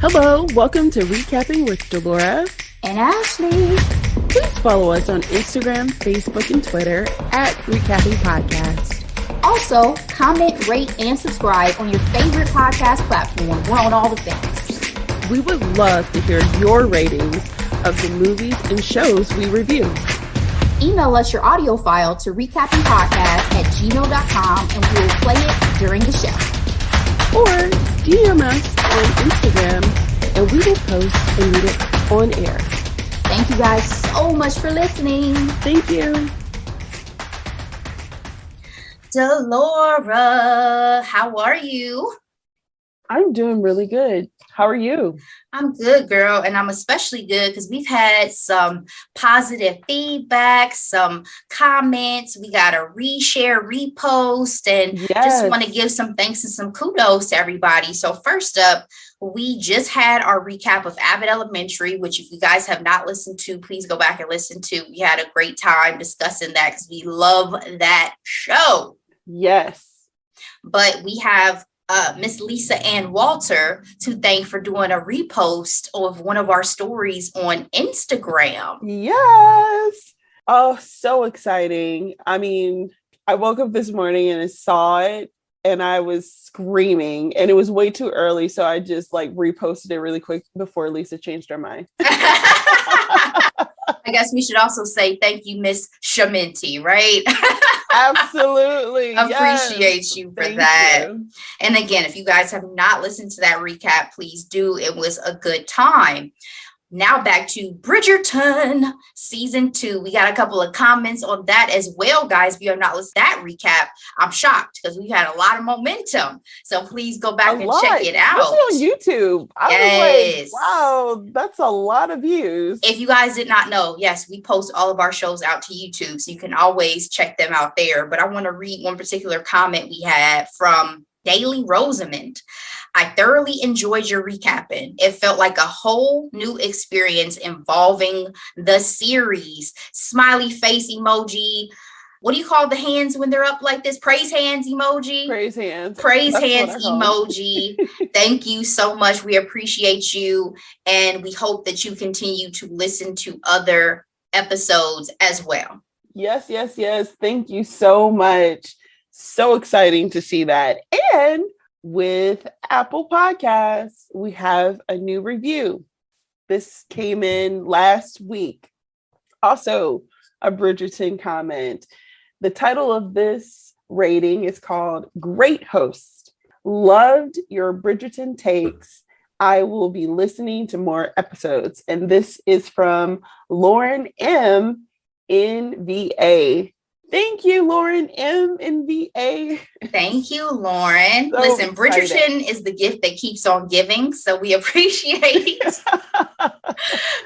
Hello, welcome to Recapping with Delora and Ashley. Please follow us on Instagram, Facebook, and Twitter at ReCapping Podcast. Also, comment, rate, and subscribe on your favorite podcast platform. We're on all the things. We would love to hear your ratings of the movies and shows we review. Email us your audio file to recappingpodcast@gmail.com and we will play it during the show. Or DM us on Instagram and we will post and read it on air. Thank you guys so much for listening. Thank you. Delora, how are you? I'm doing really good. How are you? I'm good, girl. And I'm especially good because we've had some positive feedback, some comments. We got a reshare, repost, and just want to give some thanks and some kudos to everybody. So first up, we just had our recap of Abbott Elementary, which if you guys have not listened to, please go back and listen to. We had a great time discussing that because we love that show. Yes. But we have Miss Lisa Ann Walter to thank for doing a repost of one of our stories on Instagram. Yes. Oh, so exciting. I mean, I woke up this morning and I saw it and I was screaming and it was way too early. So I just reposted it really quick before Lisa changed her mind. I guess we should also say thank you, Miss Shaminti, right? Absolutely. Appreciate you for that. You. And again, if you guys have not listened to that recap, please do. It was a good time. Now back to Bridgerton season 2. We got a couple of comments on that as well, guys. If you have not listened to that recap, I'm shocked because we had a lot of momentum. So please go back and check it out. Especially on YouTube. I was like, wow, that's a lot of views. If you guys did not know, yes, we post all of our shows out to YouTube, so you can always check them out there. But I want to read one particular comment we had from Daily Rosamond. I thoroughly enjoyed your recapping. It felt like a whole new experience involving the series. Smiley face emoji. What do you call the hands when they're up like this? Praise hands emoji. Praise hands. Praise hands emoji. Thank you so much. We appreciate you. And we hope that you continue to listen to other episodes as well. Yes, yes, yes. Thank you so much. So exciting to see that. And with Apple Podcasts, we have a new review. This came in last week. Also, a Bridgerton comment. The title of this rating is called Great Host. Loved your Bridgerton takes. I will be listening to more episodes. And this is from Lauren M. in VA. Thank you, Lauren M. in VA. Thank you, Lauren. So listen, Bridgerton is the gift that keeps on giving. So we appreciate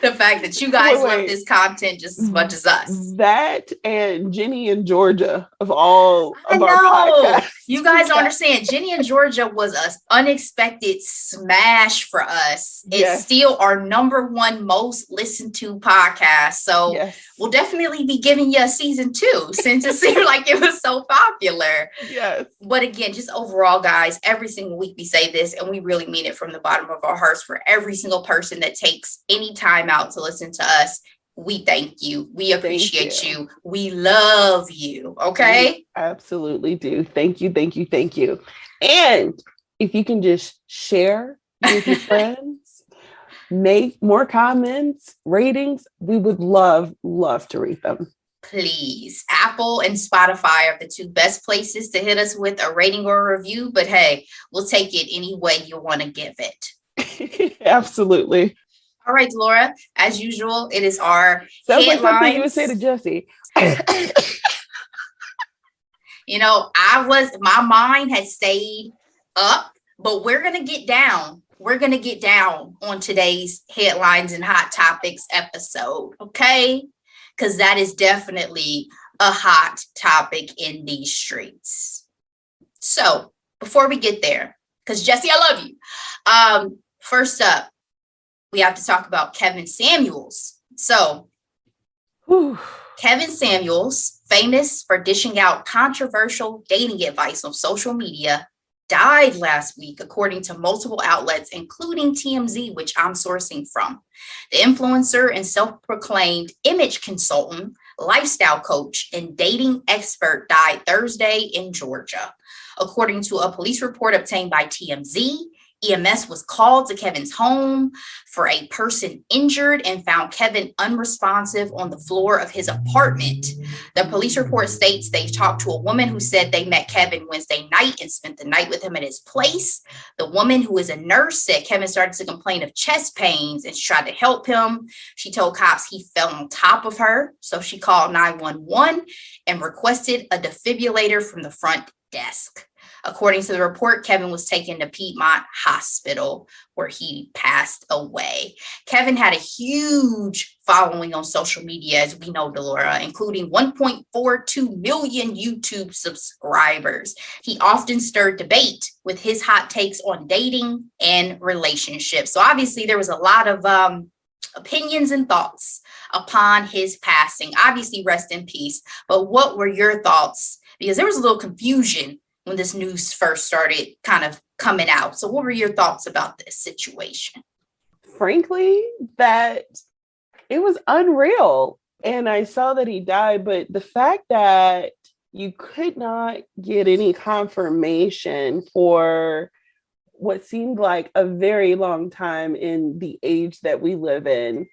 the fact that you guys love this content just as much as us. That and Ginny and Georgia of all of our podcasts. You guys don't understand. Ginny and Georgia was an unexpected smash for us. It's still our #1 most listened to podcast. So we'll definitely be giving you a season 2 since it seemed like it was so popular. Yes. But again, just overall, guys, every single week we say this, and we really mean it from the bottom of our hearts for every single person that takes any time out to listen to us. We thank you. We appreciate you. We love you. Okay? We absolutely do. Thank you. Thank you. Thank you. And if you can just share with your friends, make more comments, ratings, we would love to read them. Please. Apple and Spotify are the 2 best places to hit us with a rating or a review. But hey, we'll take it any way you want to give it. Absolutely. All right, Laura, as usual, it is our Sounds headlines. like something you would say to Jesse. You know, my mind had stayed up, but we're going to get down. We're going to get down on today's headlines and hot topics episode. Okay. Because that is definitely a hot topic in these streets. So before we get there, because Jesse, I love you. First up, we have to talk about Kevin Samuels. So Kevin Samuels, famous for dishing out controversial dating advice on social media, died last week, according to multiple outlets, including TMZ, which I'm sourcing from. The influencer and self-proclaimed image consultant, lifestyle coach, and dating expert died Thursday in Georgia. According to a police report obtained by TMZ, EMS was called to Kevin's home for a person injured and found Kevin unresponsive on the floor of his apartment. The police report states they talked to a woman who said they met Kevin Wednesday night and spent the night with him at his place. The woman, who is a nurse, said Kevin started to complain of chest pains and she tried to help him. She told cops he fell on top of her, so she called 911 and requested a defibrillator from the front desk. According to the report, Kevin was taken to Piedmont Hospital, where he passed away. Kevin had a huge following on social media, as we know, Delora, including 1.42 million YouTube subscribers. He often stirred debate with his hot takes on dating and relationships. So obviously there was a lot of opinions and thoughts upon his passing. Obviously, rest in peace. But what were your thoughts? Because there was a little confusion when this news first started kind of coming out. So what were your thoughts about this situation? Frankly, that it was unreal. And I saw that he died, but the fact that you could not get any confirmation for what seemed like a very long time in the age that we live in,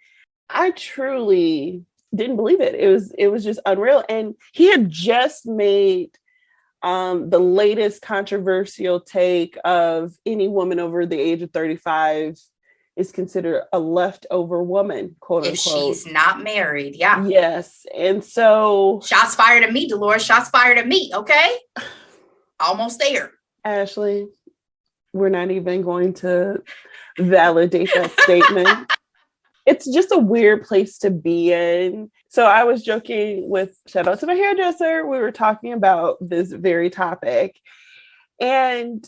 I truly didn't believe it. It was just unreal. And he had just made the latest controversial take of any woman over the age of 35 is considered a leftover woman, quote if unquote. She's not married. Yeah. Yes. And so shots fired at me, Dolores. Shots fired at me. Okay. Almost there. Ashley, we're not even going to validate that statement. It's just a weird place to be in. So I was joking with, shout out to my hairdresser. We were talking about this very topic. And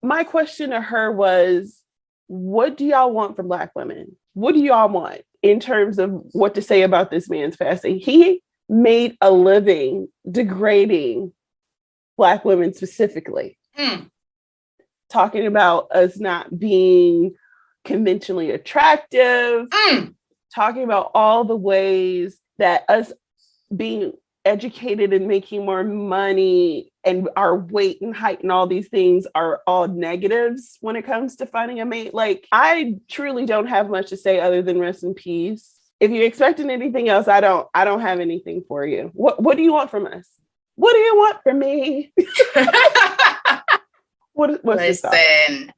my question to her was, what do y'all want from Black women? What do y'all want in terms of what to say about this man's passing? He made a living degrading Black women specifically. Talking about us not being conventionally attractive, talking about all the ways that us being educated and making more money and our weight and height and all these things are all negatives when it comes to finding a mate. Like, I truly don't have much to say other than rest in peace. If you're expecting anything else, I don't have anything for you. What do you want from us? What do you want from me? What's Listen,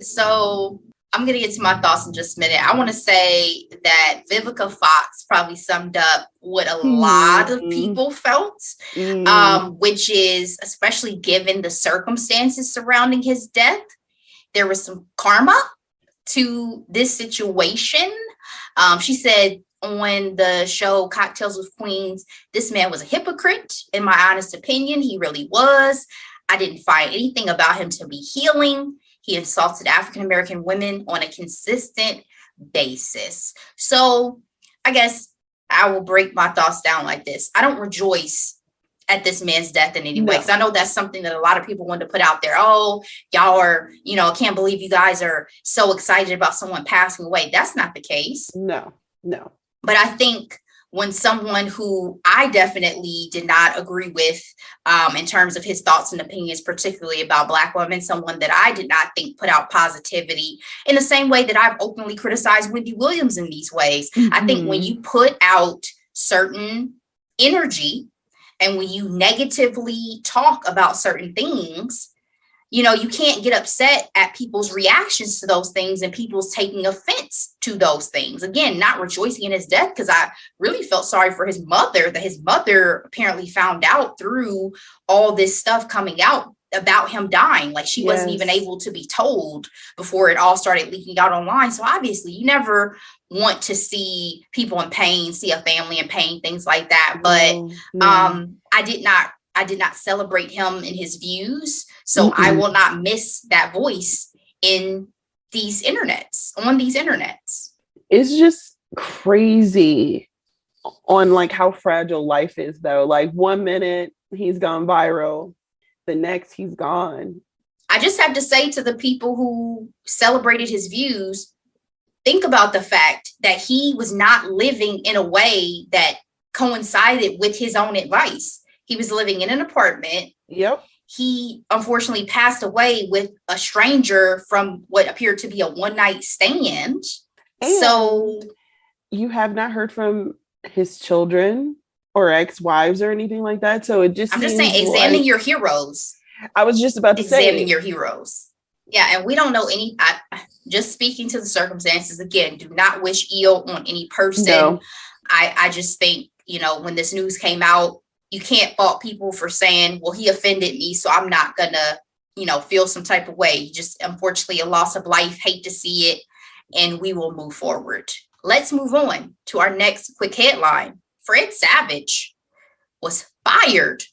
so I'm going to get to my thoughts in just a minute. I want to say that Vivica Fox probably summed up what a lot of people felt, which is, especially given the circumstances surrounding his death, there was some karma to this situation. She said on the show Cocktails with Queens, this man was a hypocrite, in my honest opinion. He really was. I didn't find anything about him to be healing. He insulted African-American women on a consistent basis. So I guess I will break my thoughts down like this. I don't rejoice at this man's death in any way, because I know that's something that a lot of people want to put out there. Oh, y'all are, I can't believe you guys are so excited about someone passing away. That's not the case. No. But I think when someone who I definitely did not agree with in terms of his thoughts and opinions, particularly about Black women, someone that I did not think put out positivity in the same way that I've openly criticized Wendy Williams in these ways. I think when you put out certain energy and when you negatively talk about certain things, you can't get upset at people's reactions to those things and people's taking offense to those things. Again, not rejoicing in his death, because I really felt sorry for his mother, that his mother apparently found out through all this stuff coming out about him dying. Like, she wasn't even able to be told before it all started leaking out online. So obviously you never want to see people in pain, see a family in pain, things like that. But I did not celebrate him in his views. So I will not miss that voice on these internets. It's just crazy on like how fragile life is, though. Like, one minute he's gone viral, the next he's gone. I just have to say to the people who celebrated his views, think about the fact that he was not living in a way that coincided with his own advice. He was living in an apartment. Yep. He unfortunately passed away with a stranger from what appeared to be a one-night stand. And so you have not heard from his children or ex-wives or anything like that. So it just I'm just saying, examine your heroes. I was just about to examine your heroes. Yeah, and we don't know any. Just speaking to the circumstances again, do not wish ill on any person. No. I just think, when this news came out, you can't fault people for saying, well, he offended me, so I'm not gonna, feel some type of way. Just unfortunately a loss of life, hate to see it, and we will move forward. Let's move on to our next quick headline. Fred Savage was fired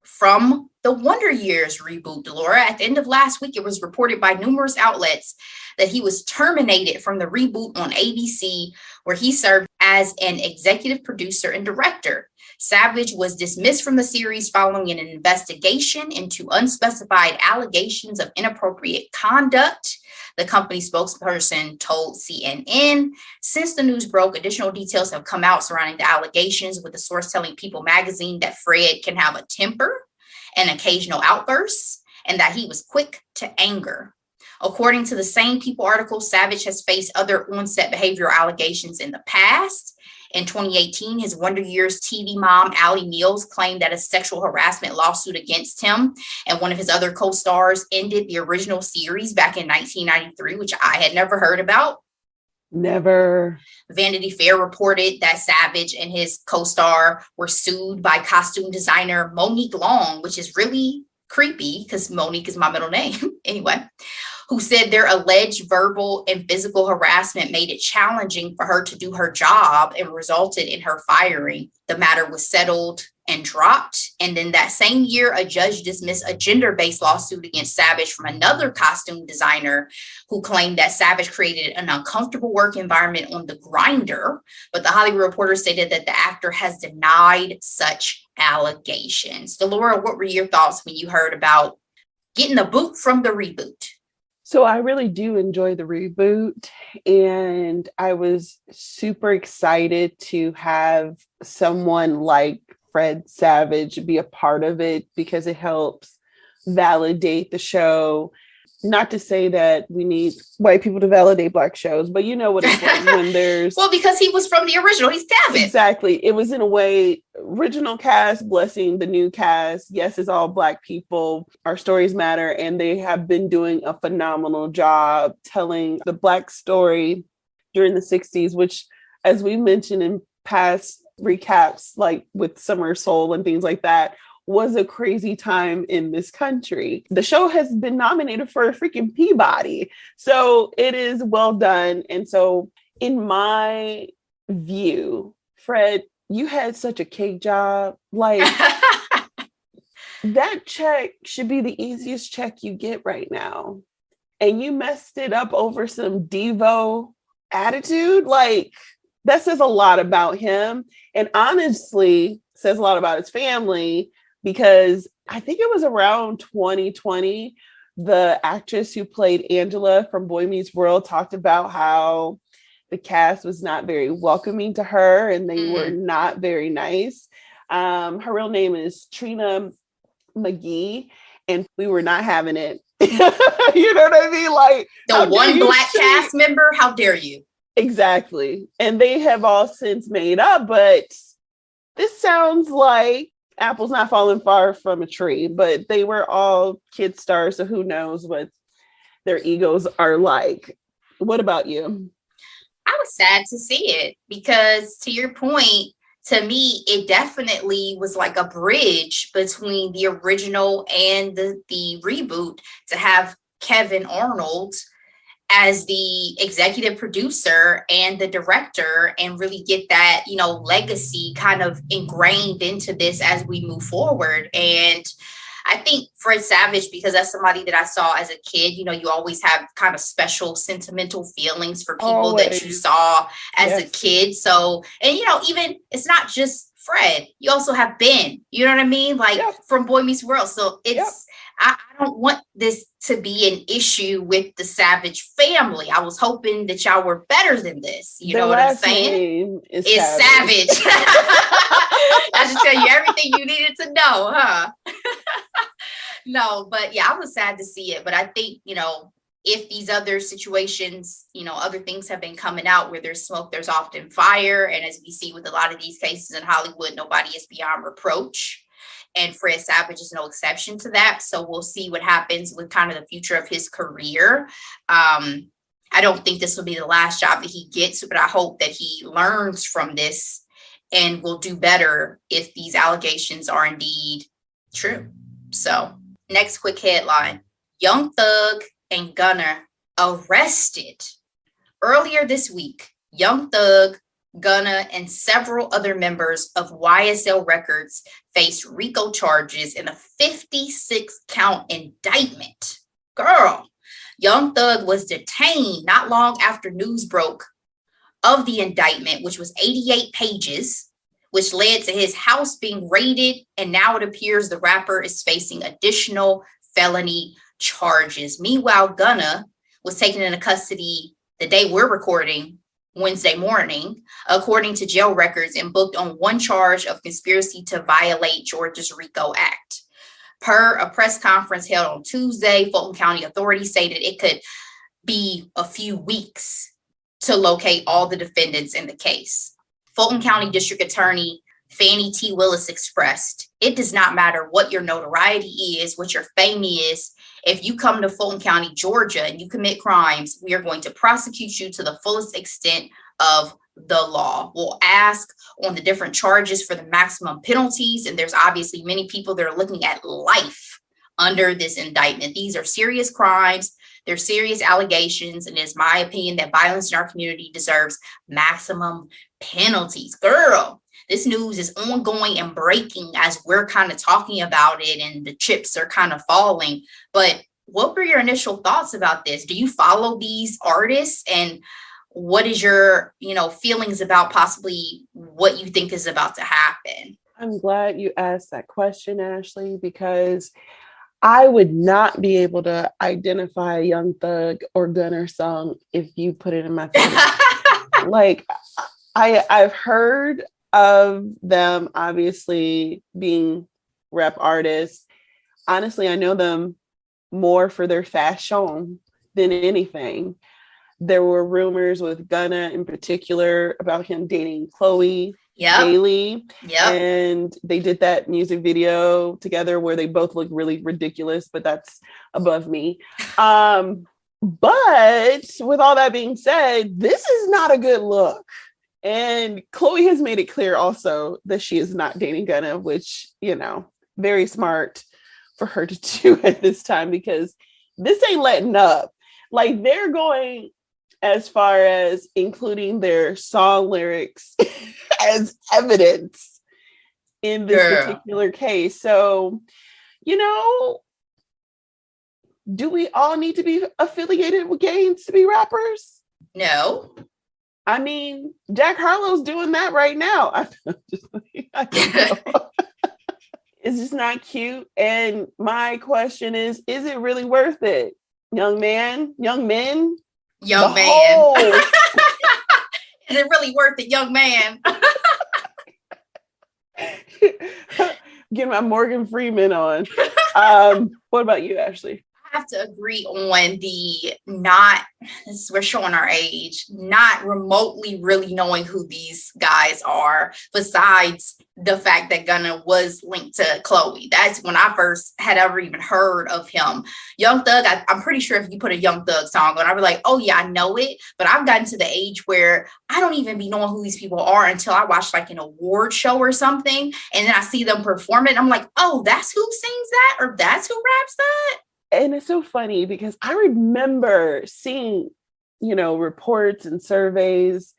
from the Wonder Years reboot, Delora. At the end of last week, it was reported by numerous outlets that he was terminated from the reboot on ABC, where he served as an executive producer and director. Savage was dismissed from the series following an investigation into unspecified allegations of inappropriate conduct, the company spokesperson told CNN. Since the news broke, additional details have come out surrounding the allegations, with the source telling People magazine that Fred can have a temper and occasional outbursts, and that he was quick to anger. According to the same People article, Savage has faced other on-set behavioral allegations in the past. In 2018, his Wonder Years TV mom, Allie Mills, claimed that a sexual harassment lawsuit against him and one of his other co-stars ended the original series back in 1993, which I had never heard about. Never. Vanity Fair reported that Savage and his co-star were sued by costume designer Monique Long, which is really creepy because Monique is my middle name anyway, who said their alleged verbal and physical harassment made it challenging for her to do her job and resulted in her firing. The matter was settled and dropped. And then that same year, a judge dismissed a gender-based lawsuit against Savage from another costume designer who claimed that Savage created an uncomfortable work environment on the Grindr. But the Hollywood Reporter stated that the actor has denied such allegations. Delora, what were your thoughts when you heard about getting the boot from the reboot? So I really do enjoy the reboot, and I was super excited to have someone like Fred Savage be a part of it because it helps validate the show. Not to say that we need white people to validate Black shows, but you know what it's like when there's... Well, because he was from the original. He's Gavin. Exactly. It was in a way, original cast blessing the new cast. Yes, it's all Black people. Our stories matter. And they have been doing a phenomenal job telling the Black story during the 60s, which, as we mentioned in past recaps, like with Summer Soul and things like that, was a crazy time in this country. The show has been nominated for a freaking Peabody. So it is well done. And so in my view, Fred, you had such a cake job. Like that check should be the easiest check you get right now. And you messed it up over some Devo attitude. Like that says a lot about him. And honestly, says a lot about his family. Because I think it was around 2020, the actress who played Angela from Boy Meets World talked about how the cast was not very welcoming to her and they were not very nice. Her real name is Trina McGee, and we were not having it. You know what I mean? Like the one Black cast member, how dare you? Exactly. And they have all since made up, but this sounds like apple's not falling far from a tree, but they were all kid stars, so who knows what their egos are like. What about you? I was sad to see it because, to your point, to me, it definitely was like a bridge between the original and the reboot to have Kevin Arnold as the executive producer and the director and really get that, legacy kind of ingrained into this as we move forward. And I think Fred Savage, because that's somebody that I saw as a kid, you always have kind of special sentimental feelings for people that you saw as a kid. So, and, even it's not just Fred, you also have Ben, you know what I mean? Like from Boy Meets World. So it's, I don't want this to be an issue with the Savage family. I was hoping that y'all were better than this. You know what I'm saying? Name is Savage. I should tell you everything you needed to know, huh? No, but yeah, I was sad to see it. But I think, if these other situations, other things have been coming out where there's smoke, there's often fire. And as we see with a lot of these cases in Hollywood, nobody is beyond reproach. And Fred Savage is no exception to that. So we'll see what happens with kind of the future of his career. I don't think this will be the last job that he gets, but I hope that he learns from this and will do better if these allegations are indeed true. So next quick headline, Yung Thug and Gunna arrested. Earlier this week, Yung Thug, Gunna, and several other members of YSL Records faced RICO charges in a 56-count indictment. Girl, Yung Thug was detained not long after news broke of the indictment, which was 88 pages, which led to his house being raided. And now it appears the rapper is facing additional felony charges. Meanwhile, Gunna was taken into custody the day we're recording, Wednesday morning, according to jail records, and booked on one charge of conspiracy to violate Georgia's RICO Act. Per a press conference held on Tuesday, Fulton County authorities stated it could be a few weeks to locate all the defendants in the case. Fulton County District Attorney Fannie T. Willis expressed, "It does not matter what your notoriety is, what your fame is. If you come to Fulton County, Georgia, and you commit crimes, we are going to prosecute you to the fullest extent of the law. We'll ask on the different charges for the maximum penalties." And there's obviously many people that are looking at life under this indictment. These are serious crimes. They're serious allegations. And it's my opinion that violence in our community deserves maximum penalties. Girl, this news is ongoing and breaking as we're kind of talking about it and the chips are kind of falling. But what were your initial thoughts about this? Do you follow these artists? And what is your, feelings about possibly what you think is about to happen? I'm glad you asked that question, Ashley, because I would not be able to identify a Yung Thug or Gunna song if you put it in my face. Like, I've heard of them obviously being rap artists. Honestly, I know them more for their fashion than anything. There were rumors with Gunna in particular about him dating Chloe Bailey. And they did that music video together where they both look really ridiculous, but that's above me. But with all that being said, this is not a good look. And Chloe has made it clear also that she is not dating Gunna, which, very smart for her to do at this time, because this ain't letting up. Like, they're going as far as including their song lyrics as evidence in this particular case. So, do we all need to be affiliated with gangs to be rappers? No. I mean, Jack Harlow's doing that right now. I don't know. It's just not cute. And my question is it really worth it? Young men? Is it really worth it, young man? Get my Morgan Freeman on. What about you, Ashley? I have to agree on the we're showing our age, not remotely really knowing who these guys are, besides the fact that Gunna was linked to Chloe. That's when I first had ever even heard of him. Yung Thug, I'm pretty sure if you put a Yung Thug song on, I'd be like, oh yeah, I know it. But I've gotten to the age where I don't even be knowing who these people are until I watch like an award show or something. And then I see them perform it. I'm like, oh, that's who sings that, or that's who raps that. And it's so funny because I remember seeing, reports and surveys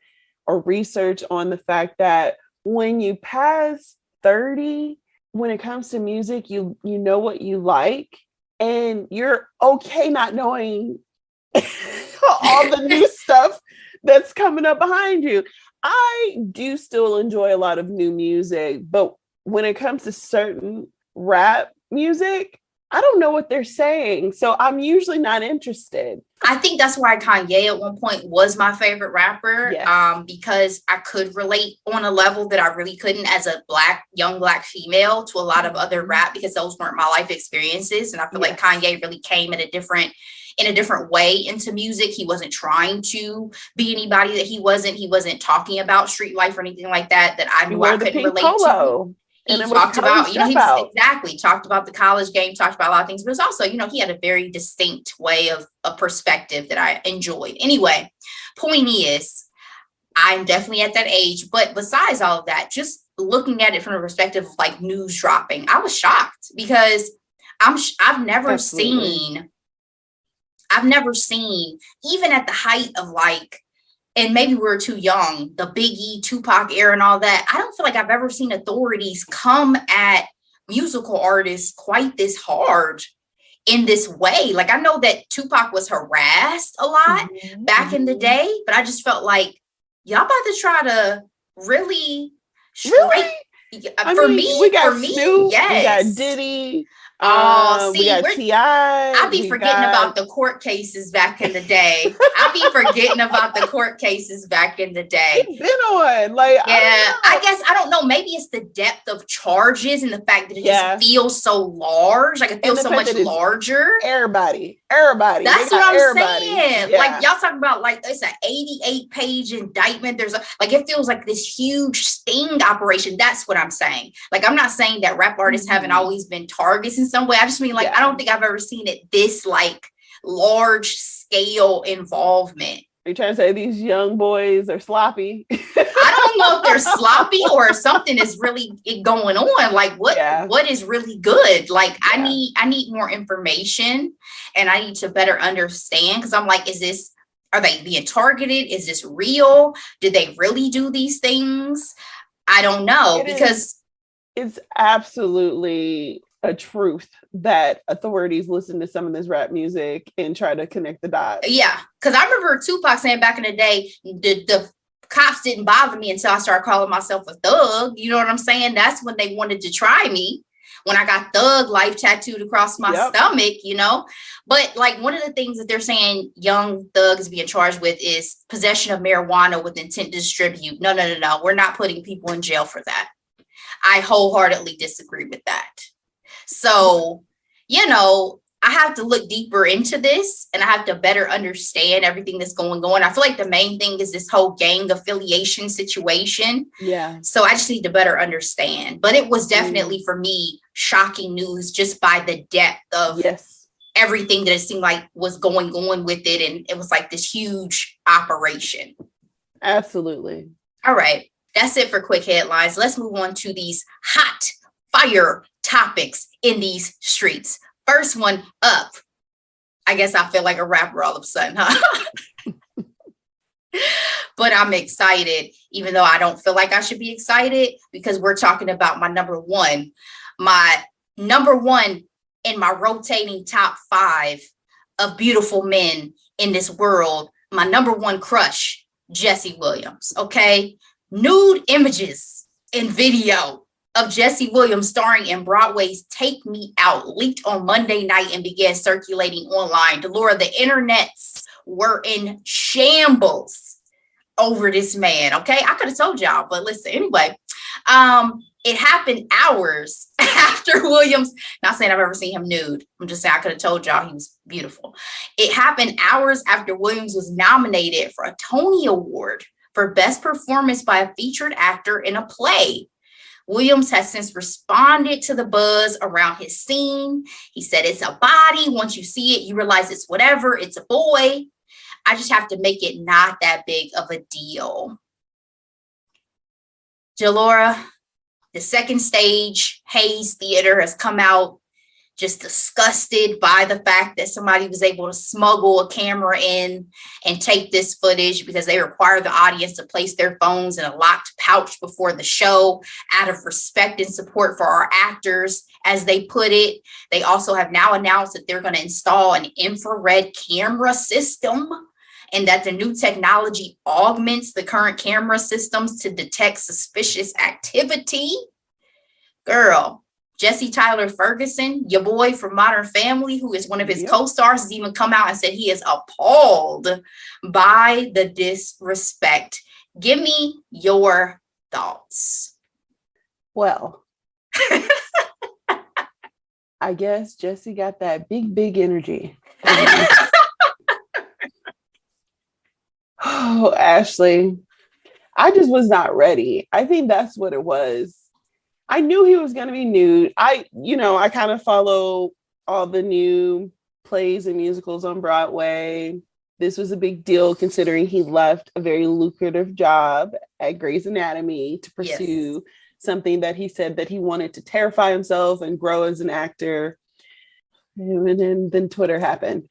or research on the fact that when you pass 30, when it comes to music, you know what you like, and you're okay not knowing all the new stuff that's coming up behind you. I do still enjoy a lot of new music, but when it comes to certain rap music, I don't know what they're saying. So I'm usually not interested. I think that's why Kanye at one point was my favorite rapper. Yes. Because I could relate on a level that I really couldn't as a young black female to a lot of other rap, because those weren't my life experiences. And I feel like Kanye really came in a different way into music. He wasn't trying to be anybody that he wasn't. He wasn't talking about street life or anything like that I knew I couldn't relate to. He talked about, he talked about the college game, talked about a lot of things, but it's also, he had a very distinct way of a perspective that I enjoyed. Anyway, point is, I'm definitely at that age, but besides all of that, just looking at it from the perspective of like news dropping, I was shocked because I've never seen, even at the height of like, and maybe we were too young, the BDE, Tupac era and all that, I don't feel like I've ever seen authorities come at musical artists quite this hard in this way. Like, I know that Tupac was harassed a lot back in the day, but I just felt like y'all about to try to really strike. For me, we got Snoop, yes. We got Diddy. See, we got T.I. I'll be forgetting about the court cases back in the day. I'll be forgetting about the court cases back in the day. It's been on. Like, yeah, I guess, I don't know. Maybe it's the depth of charges and the fact that it just feels so large. Like, it feels so much larger. Everybody. That's what I'm saying. Yeah. Like, y'all talking about, like, it's an 88-page indictment. There's it feels like this huge sting operation. That's what I'm saying. Like, I'm not saying that rap artists haven't always been targets in some way. I just mean, like, I don't think I've ever seen it this, like, large scale involvement. Are you trying to say these young boys are sloppy? I don't know if they're sloppy or something is really going on. Like, what is really good? Like, I need more information, and I need to better understand, because I'm like, are they being targeted? Is this real? Did they really do these things? I don't know, because it's absolutely a truth that authorities listen to some of this rap music and try to connect the dots. Yeah, because I remember Tupac saying back in the day, the cops didn't bother me until I started calling myself a thug. You know what I'm saying? That's when they wanted to try me, when I got Thug Life tattooed across my stomach, But like, one of the things that they're saying Young Thug is being charged with is possession of marijuana with intent to distribute. No. We're not putting people in jail for that. I wholeheartedly disagree with that. So, I have to look deeper into this, and I have to better understand everything that's going on. I feel like the main thing is this whole gang affiliation situation. Yeah. So I just need to better understand. But it was definitely, for me, shocking news just by the depth of everything that it seemed like was going on with it. And it was like this huge operation. Absolutely. All right. That's it for quick headlines. Let's move on to these hot fire topics in these streets. First one up. I guess I feel like a rapper all of a sudden, huh? But I'm excited, even though I don't feel like I should be excited, because we're talking about my number one in my rotating top 5 of beautiful men in this world. My number one crush, Jesse Williams. Okay. Nude images and video of Jesse Williams starring in Broadway's Take Me Out leaked on Monday night and began circulating online. Delora, the internets were in shambles over this man. Okay. I could have told y'all, but listen, anyway, it happened hours after Williams, not saying I've ever seen him nude. I'm just saying I could have told y'all he was beautiful. It happened hours after Williams was nominated for a Tony Award for Best Performance by a Featured Actor in a Play. Williams has since responded to the buzz around his scene. He said, "It's a body. Once you see it, you realize it's whatever. It's a boy. I just have to make it not that big of a deal." Delora, the Second Stage Hayes Theater has come out just disgusted by the fact that somebody was able to smuggle a camera in and take this footage, because they require the audience to place their phones in a locked pouch before the show out of respect and support for our actors, as they put it. They also have now announced that they're going to install an infrared camera system, and that the new technology augments the current camera systems to detect suspicious activity. Girl, Jesse Tyler Ferguson, your boy from Modern Family, who is one of his co-stars, has even come out and said he is appalled by the disrespect. Give me your thoughts. Well, I guess Jesse got that big energy. Oh, Ashley, I just was not ready. I think that's what it was. I knew he was going to be nude. I kind of follow all the new plays and musicals on Broadway. This was a big deal considering he left a very lucrative job at Grey's Anatomy to pursue something that he said that he wanted to terrify himself and grow as an actor. And then Twitter happened.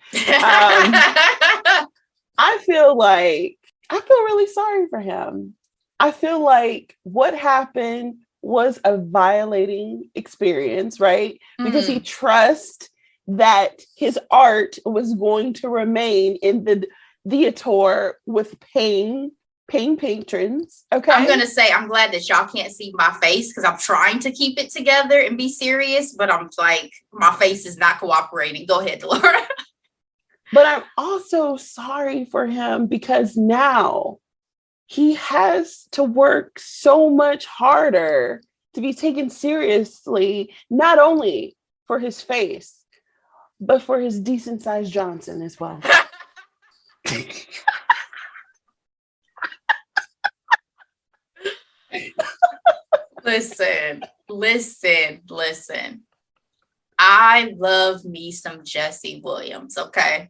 I feel really sorry for him. I feel like what happened was a violating experience, right? Because he trusts that his art was going to remain in the theater with paying patrons. Okay. I'm going to say, I'm glad that y'all can't see my face because I'm trying to keep it together and be serious, but I'm like, my face is not cooperating. Go ahead, Delora. But I'm also sorry for him because now he has to work so much harder to be taken seriously, not only for his face, but for his decent sized Johnson as well. Listen. I love me some Jesse Williams, okay?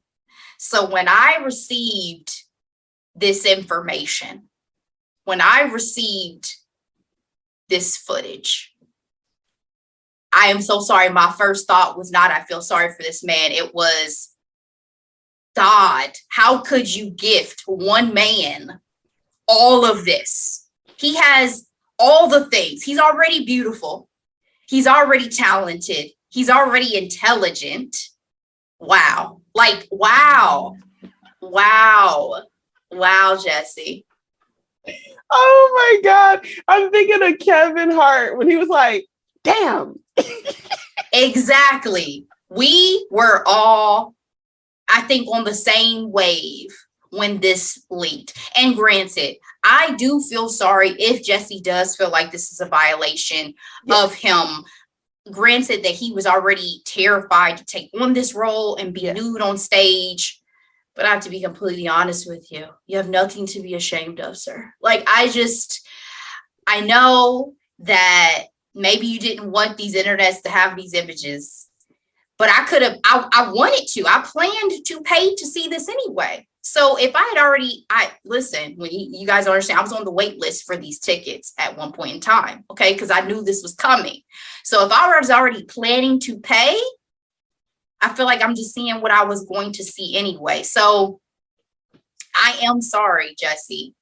So when I received this information, when I received this footage, I am so sorry. My first thought was not, I feel sorry for this man. It was, God, how could you gift one man all of this? He has all the things. He's already beautiful. He's already talented. He's already intelligent. Wow. Like, wow, Jesse. Oh my God. I'm thinking of Kevin Hart when he was like, damn. Exactly. We were all, I think, on the same wave when this leaked. And granted, I do feel sorry if Jesse does feel like this is a violation of him. Granted that he was already terrified to take on this role and be nude on stage. But I have to be completely honest with you. You have nothing to be ashamed of, sir. Like, I know that maybe you didn't want these internets to have these images, but I wanted to. I planned to pay to see this anyway. So if I had already, listen, when you guys understand, I was on the wait list for these tickets at one point in time, okay? Because I knew this was coming. So if I was already planning to pay, I feel like I'm just seeing what I was going to see anyway. So I am sorry, Jesse,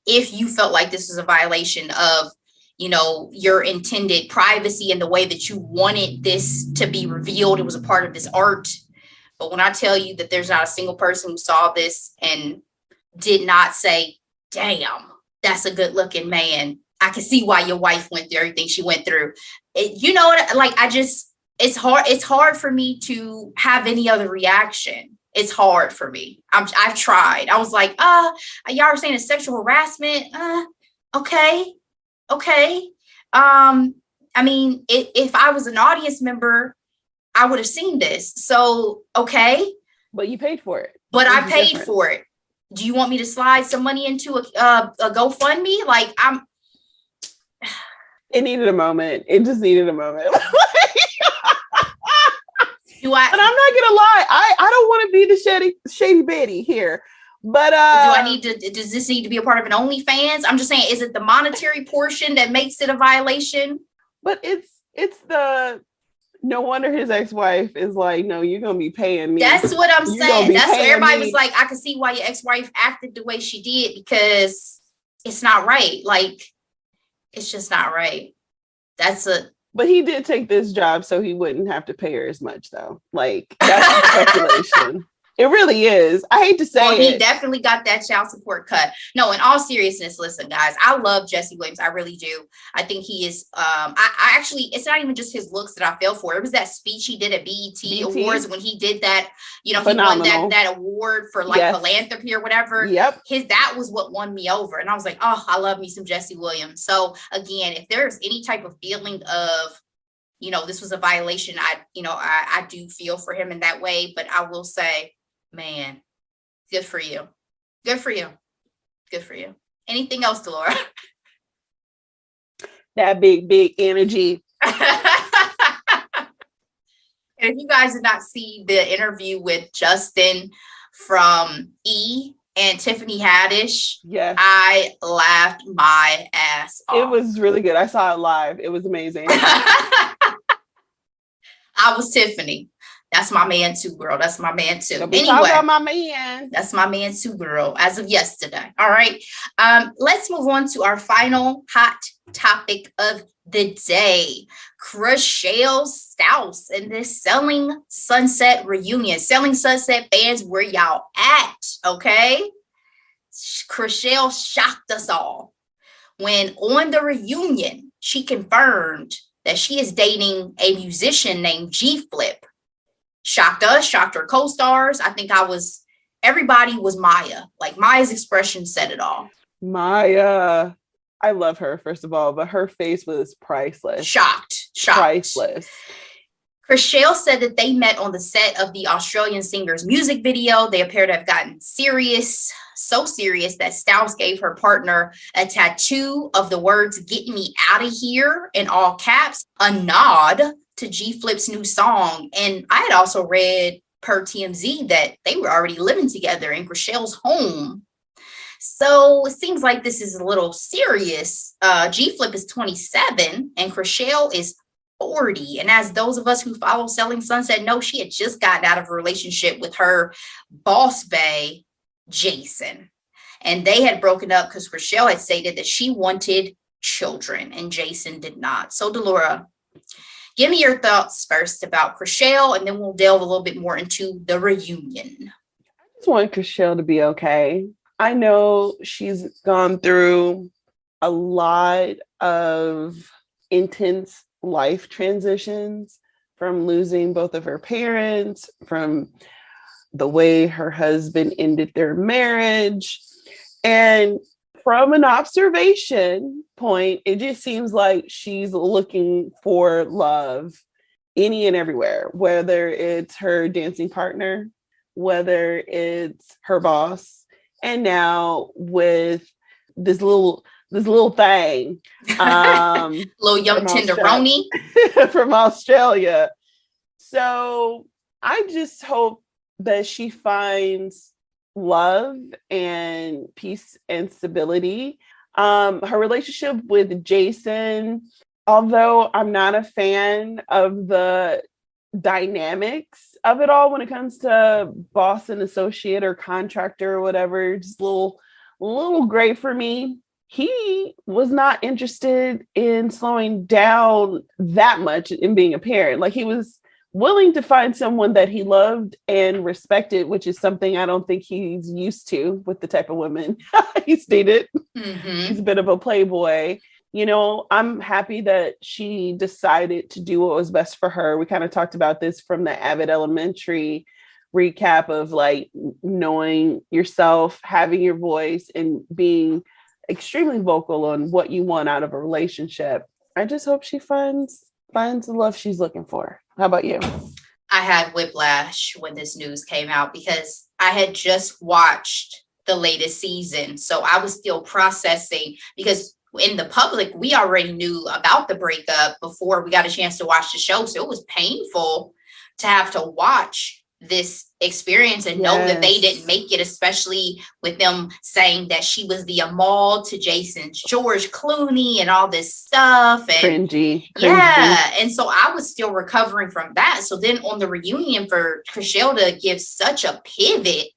if you felt like this was a violation of, your intended privacy and the way that you wanted this to be revealed. It was a part of this art. But when I tell you that there's not a single person who saw this and did not say, damn, that's a good looking man. I can see why your wife went through everything she went through. It's hard for me to have any other reaction. It's hard for me. I've tried. I was like, y'all are saying it's sexual harassment. Okay. If I was an audience member, I would have seen this. So, okay. But you paid for it. But I paid for it. Do you want me to slide some money into a GoFundMe? It needed a moment. It just needed a moment. And I'm not gonna lie, I don't want to be the shady Betty here. But does this need to be a part of an OnlyFans? I'm just saying, is it the monetary portion that makes it a violation? But it's the no wonder his ex-wife is like, no, you're gonna be paying me. That's what I'm saying. That's what everybody was like, I could see why your ex-wife acted the way she did because it's not right. Like, it's just not right. But he did take this job so he wouldn't have to pay her as much, though. Like, that's speculation. It really is. I hate to say well, he it. definitely got that child support cut. No, in all seriousness, listen, guys, I love Jesse Williams. I really do. I think he is, I actually, it's not even just his looks that I fell for. It was that speech he did at BET Awards when he did that, you know, Phenomenal. he won that award for like philanthropy or whatever. Yep. That was what won me over. And I was like, oh, I love me some Jesse Williams. So again, if there's any type of feeling of, you know, this was a violation, I do feel for him in that way. But I will say, man, good for you. Good for you. Good for you. Anything else, Delora? That big energy. And if you guys did not see the interview with Justin from E! And Tiffany Haddish, yes, I laughed my ass off. It was really good. I saw it live. It was amazing. I was Tiffany. That's my man too, girl. That's my man too. Anyway, about my man. That's my man too, girl, as of yesterday. All right. Let's move on to our final hot topic of the day. Chrishell Stause and this Selling Sunset reunion. Selling Sunset fans, where y'all at? Okay. Chrishell shocked us all when on the reunion, she confirmed that she is dating a musician named G-Flip. Shocked us, shocked her co-stars. I think everybody was Maya. Like Maya's expression said it all. Maya, I love her, first of all, but her face was priceless. Shocked. Priceless. Chrishell said that they met on the set of the Australian singer's music video. They appear to have gotten serious, so serious that Stause gave her partner a tattoo of the words "Get me out of here" in all caps, a nod to G-Flip's new song. And I had also read per TMZ that they were already living together in Chrishell's home. So it seems like this is a little serious. G-Flip is 27 and Chrishell is 40. And as those of us who follow Selling Sunset know, she had just gotten out of a relationship with her boss bae, Jason. And they had broken up because Chrishell had stated that she wanted children and Jason did not. So Delora, give me your thoughts first about Chrishell, and then we'll delve a little bit more into the reunion. I just want Chrishell to be okay. I know she's gone through a lot of intense life transitions, from losing both of her parents, from the way her husband ended their marriage. And from an observation point, it just seems like she's looking for love any and everywhere, whether it's her dancing partner, whether it's her boss, and now with this little thing, little young tenderoni from Australia. So I just hope that she finds love and peace and stability. Her relationship with Jason, although I'm not a fan of the dynamics of it all when it comes to boss and associate or contractor or whatever, just a little gray for me. He was not interested in slowing down that much in being a parent. Like, he was willing to find someone that he loved and respected, which is something I don't think he's used to with the type of women he's dated. Mm-hmm. He's a bit of a playboy. You know, I'm happy that she decided to do what was best for her. We kind of talked about this from the Avid Elementary recap of like knowing yourself, having your voice, and being extremely vocal on what you want out of a relationship. I just hope she finds the love she's looking for. How about you? I had whiplash when this news came out because I had just watched the latest season. So I was still processing, because in the public, we already knew about the breakup before we got a chance to watch the show. So it was painful to have to watch this experience and know that they didn't make it, especially with them saying that she was the Amal to Jason's George Clooney and all this stuff. And cringy. Yeah. And so I was still recovering from that. So then on the reunion, for Chrishell to give such a pivot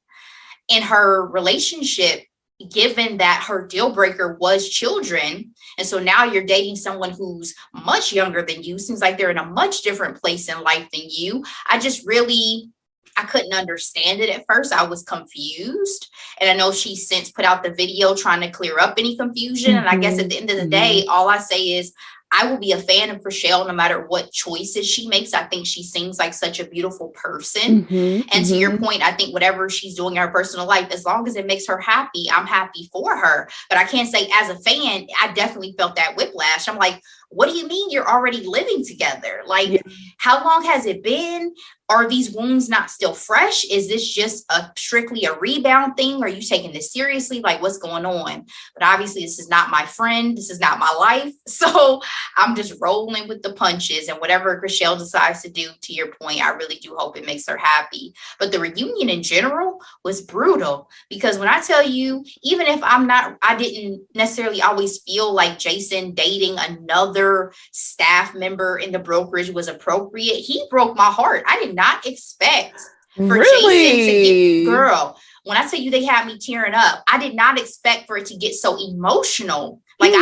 in her relationship, given that her deal breaker was children. And so now you're dating someone who's much younger than you. Seems like they're in a much different place in life than you. I just really I couldn't understand it at first. I was confused. And I know she since put out the video trying to clear up any confusion. And I guess at the end of the day, all I say is I will be a fan of Chrishell no matter what choices she makes. I think she seems like such a beautiful person. And to your point, I think whatever she's doing in her personal life, as long as it makes her happy, I'm happy for her. But I can't say as a fan, I definitely felt that whiplash. I'm like, what do you mean you're already living together? Like, how long has it been? Are these wounds not still fresh? Is this just strictly a rebound thing? Are you taking this seriously? Like, what's going on? But obviously, this is not my friend. This is not my life. So I'm just rolling with the punches. And whatever Chrishell decides to do, to your point, I really do hope it makes her happy. But the reunion in general was brutal. Because when I tell you, even if I didn't necessarily always feel like Jason dating another staff member in the brokerage was appropriate, he broke my heart. I did not expect for Jason to get, girl, when I tell you they had me tearing up, I did not expect for it to get so emotional. Like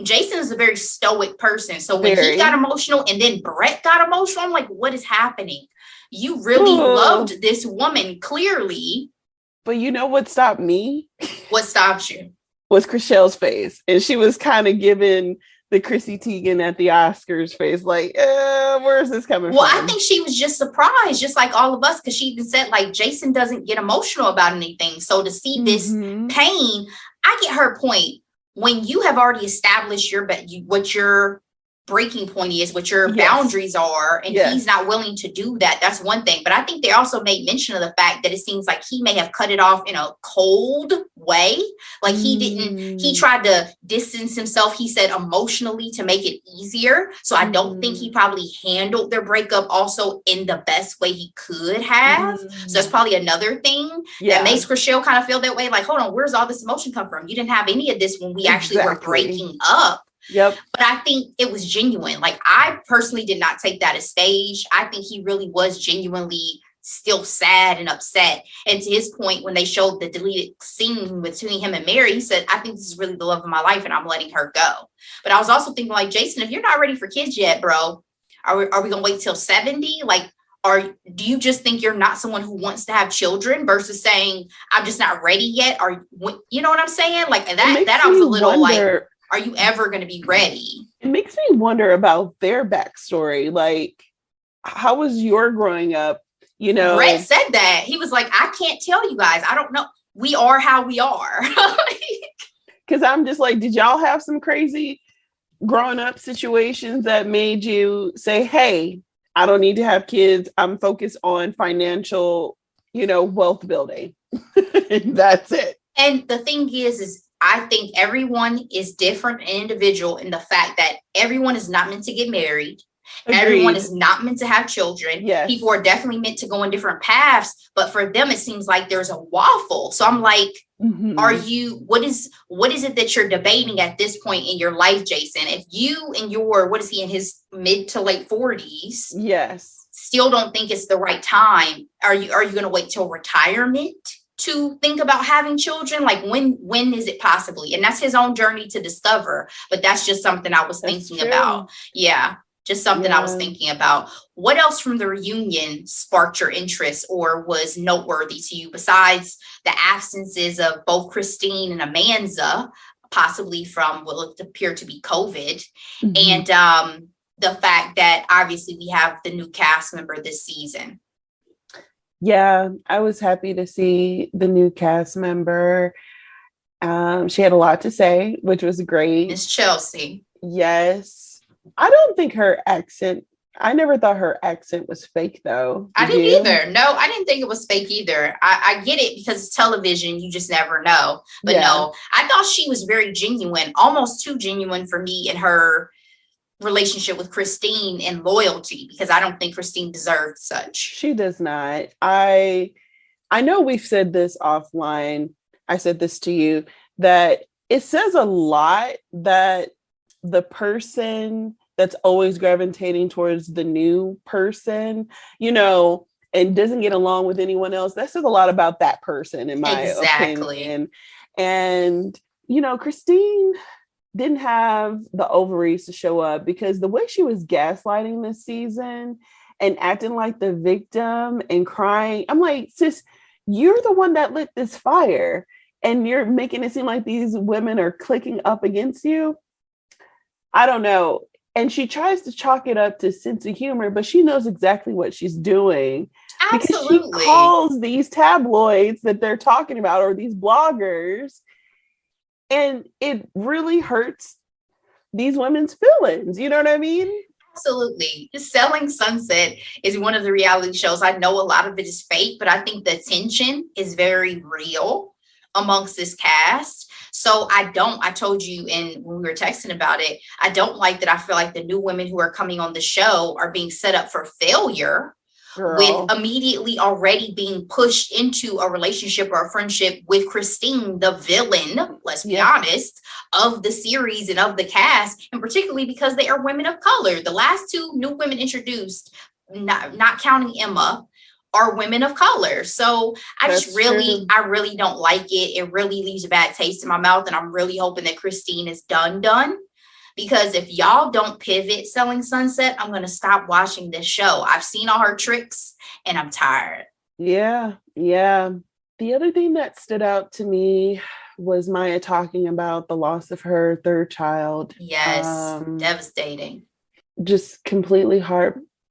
Jason is a very stoic person. So when he got emotional and then Brett got emotional, I'm like, what is happening? You really loved this woman, clearly. But you know what stopped me? What stopped you? Was Chrishell's face. And she was kind of giving the Chrissy Teigen at the Oscars face, like, where is this coming from? Well, I think she was just surprised, just like all of us, because she even said, like, Jason doesn't get emotional about anything. So to see this pain, I get her point. When you have already established what your breaking point is, what your boundaries are, and he's not willing to do that, that's one thing. But I think they also made mention of the fact that it seems like he may have cut it off in a cold way. Like he tried to distance himself, he said, emotionally to make it easier. So I don't think he probably handled their breakup also in the best way he could have. So that's probably another thing that makes Chrishell kind of feel that way. Like, hold on, where's all this emotion come from? You didn't have any of this when we actually were breaking up. But I think it was genuine. Like, I personally did not take that as stage. I think he really was genuinely still sad and upset. And to his point, when they showed the deleted scene between him and Mary, he said, I think this is really the love of my life and I'm letting her go. But I was also thinking, like, Jason, if you're not ready for kids yet, bro, are we going to wait till 70? Like, do you just think you're not someone who wants to have children versus saying, I'm just not ready yet? You know what I'm saying? Like, that I was a little like, are you ever going to be ready? It makes me wonder about their backstory. Like, how was your growing up? You know, Brett said that. He was like, I can't tell you guys. I don't know. We are how we are. Because I'm just like, did y'all have some crazy growing up situations that made you say, hey, I don't need to have kids. I'm focused on financial, wealth building. That's it. And the thing is I think everyone is different and individual in the fact that everyone is not meant to get married. Agreed. Everyone is not meant to have children. Yes. People are definitely meant to go in different paths, but for them, it seems like there's a waffle. So I'm like, what is it that you're debating at this point in your life, Jason? If you and in his mid to late 40s, still don't think it's the right time, are you going to wait till retirement to think about having children? Like, when is it possibly? And that's his own journey to discover. But that's just something I was thinking about. Yeah. Just something I was thinking about. What else from the reunion sparked your interest or was noteworthy to you besides the absences of both Christine and Amanda, possibly from what looked appear to be COVID, and the fact that obviously we have the new cast member this season? Yeah, I was happy to see the new cast member. She had a lot to say, which was great. Miss Chelsea. Yes. I don't think I never thought her accent was fake, though. I didn't either. No, I didn't think it was fake either. I get it because it's television. You just never know. But no, I thought she was very genuine, almost too genuine for me in her relationship with Christine and loyalty, because I don't think Christine deserved such. She does not. I know we've said this offline. I said this to you, that it says a lot that the person that's always gravitating towards the new person, and doesn't get along with anyone else, that says a lot about that person, in my opinion. And, Christine didn't have the ovaries to show up, because the way she was gaslighting this season and acting like the victim and crying. I'm like, sis, you're the one that lit this fire, and you're making it seem like these women are clicking up against you. I don't know. And she tries to chalk it up to sense of humor, but she knows exactly what she's doing. Absolutely. Because she calls these tabloids that they're talking about, or these bloggers, and it really hurts these women's feelings. You know what I mean? Absolutely. Selling Sunset is one of the reality shows. I know a lot of it is fake, but I think the tension is very real amongst this cast. So I told you when we were texting about it, I don't like that. I feel like the new women who are coming on the show are being set up for failure. Girl. With immediately already being pushed into a relationship or a friendship with Christine, the villain, let's be honest, of the series and of the cast, and particularly because they are women of color. The last two new women introduced, not counting Emma, are women of color. So I really don't like it. It really leaves a bad taste in my mouth, and I'm really hoping that Christine is done. Because if y'all don't pivot Selling Sunset, I'm going to stop watching this show. I've seen all her tricks and I'm tired. Yeah. The other thing that stood out to me was Maya talking about the loss of her third child. Yes, devastating. Just completely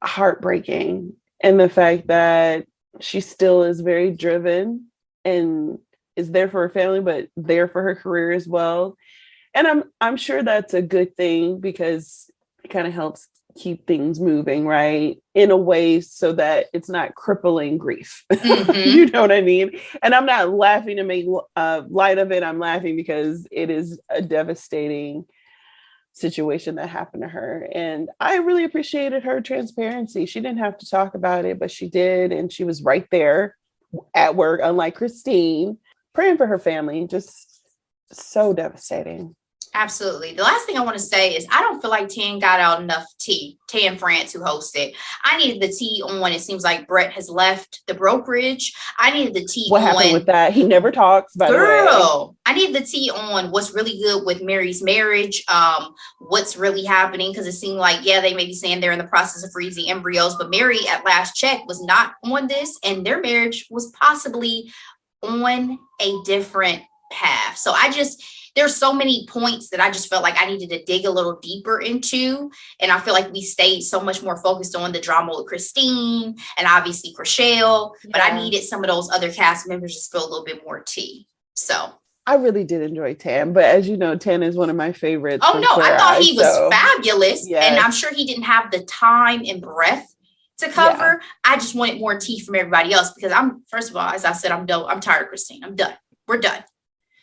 heartbreaking. And the fact that she still is very driven and is there for her family, but there for her career as well. And I'm sure that's a good thing, because it kind of helps keep things moving, right? In a way so that it's not crippling grief. Mm-hmm. You know what I mean? And I'm not laughing to make light of it. I'm laughing because it is a devastating situation that happened to her. And I really appreciated her transparency. She didn't have to talk about it, but she did. And she was right there at work, unlike Christine, praying for her family. Just so devastating. Absolutely. The last thing I want to say is I don't feel like Tan got out enough tea. Tan France, who hosted. I needed the tea on. It seems like Brett has left the brokerage. I needed the tea on. What happened with that? He never talks, by the way. I need the tea on what's really good with Mary's marriage. What's really happening? Because it seemed like, they may be saying they're in the process of freezing embryos, but Mary at last check was not on this, and their marriage was possibly on a different path. So there's so many points that I just felt like I needed to dig a little deeper into. And I feel like we stayed so much more focused on the drama with Christine and obviously Chriselle, but I needed some of those other cast members to spill a little bit more tea. So I really did enjoy Tan, but as you know, Tan is one of my favorites. Oh no, I thought he was fabulous. Yes. And I'm sure he didn't have the time and breath to cover. I just wanted more tea from everybody else, because first of all, as I said, I'm done. I'm tired of Christine. I'm done. We're done.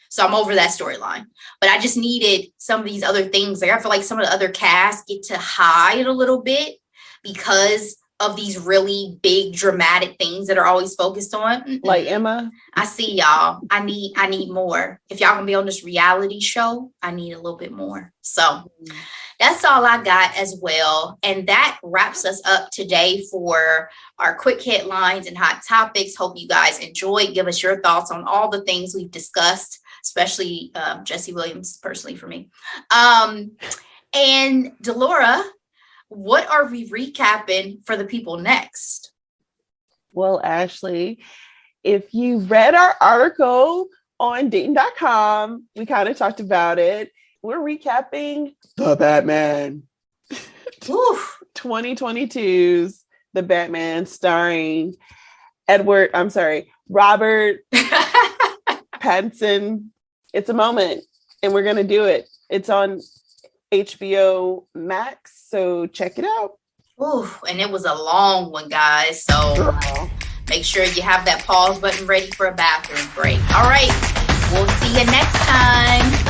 So I'm over that storyline, but I just needed some of these other things. Like I feel like some of the other casts get to hide a little bit because of these really big dramatic things that are always focused on. Like Emma. I see y'all. I need more. If y'all can be on this reality show, I need a little bit more. So that's all I got as well. And that wraps us up today for our quick headlines and hot topics. Hope you guys enjoyed. Give us your thoughts on all the things we've discussed, especially Jesse Williams, personally for me. And Delora, what are we recapping for the people next? Well, Ashley, if you read our article on Dating.com, we kind of talked about it. We're recapping The Batman. 2022's The Batman, starring Robert Pattinson. It's a moment, and we're going to do it. It's on HBO Max, so check it out. And it was a long one, guys. So make sure you have that pause button ready for a bathroom break. All right. We'll see you next time.